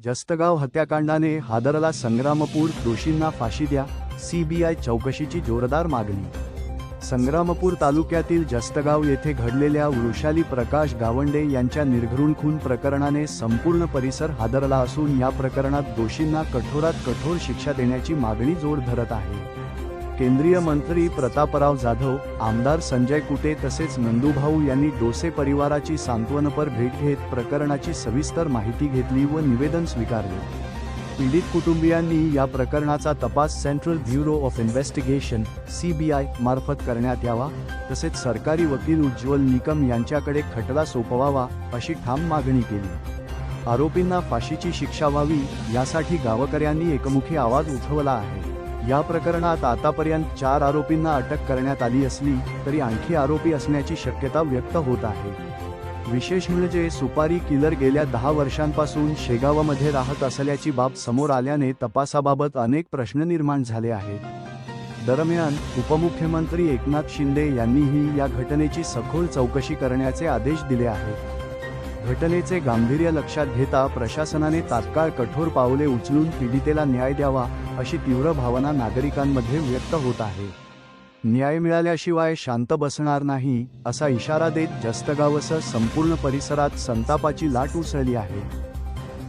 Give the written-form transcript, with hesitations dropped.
जस्तगाव हत्याकांडाने हादरला संग्रामपूर, दोषींना फाशी द्या, सीबीआय चौकशीची जोरदार मागणी। संग्रामपूर तालुक्यातील जस्तगाव येथे घडलेल्या वृषाली प्रकाश गावंडे यांच्या निर्घृण खून प्रकरणाने संपूर्ण परिसर हादरला असून या प्रकरणात दोषींना कठोरात कठोर शिक्षा देण्याची मागणी जोर धरत आहे। केंद्रीय मंत्री प्रतापराव जाधव, आमदार संजय कुटे तसेच नंदूभाऊ यांनी डोसे परिवाराची सांत्वनपर भेट घेत प्रकरणाची सविस्तर माहिती घेतली व निवेदन स्वीकारले। पीडित कुटुंबियांनी या प्रकरणाचा तपास central bureau of investigation (CBI) मार्फत करण्यात यावा, तसेच सरकारी वकील उज्ज्वल निकम यांच्याकडे खटला सोपवावा अशी ठाम मागणी केली। आरोपींना फाशीची शिक्षा व्हावी यासाठी गावकऱ्यांनी एकमुखी आवाज उठवला आहे। या प्रकरणात आतापर्यंत 4 आरोपींना अटक करण्यात आली असली तरी आणखी आरोपी असण्याची शक्यता व्यक्त होत आहे। विशेष म्हणजे सुपारी किलर गेल्या 10 वर्षांपासून शेगावमध्ये राहत असल्याची बाब समोर आल्याने तपासाबाबत अनेक प्रश्न निर्माण झाले आहेत। दरम्यान उपमुख्यमंत्री एकनाथ शिंदे यांनीही या घटनेची सखोल चौकशी करण्याचे आदेश दिले आहेत। घटनेचे गांभीर्य लक्षात घेता प्रशासनाने तात्काळ कठोर पावले उचलून पीडितेला न्याय द्यावा अशी तीव्र भावना नागरिकांमध्ये व्यक्त होत आहे। न्याय मिळाल्याशिवाय शांत बसणार नाही असा इशारा देत जस्तगावसह संपूर्ण परिसरात संतापाची लाट उसळली आहे।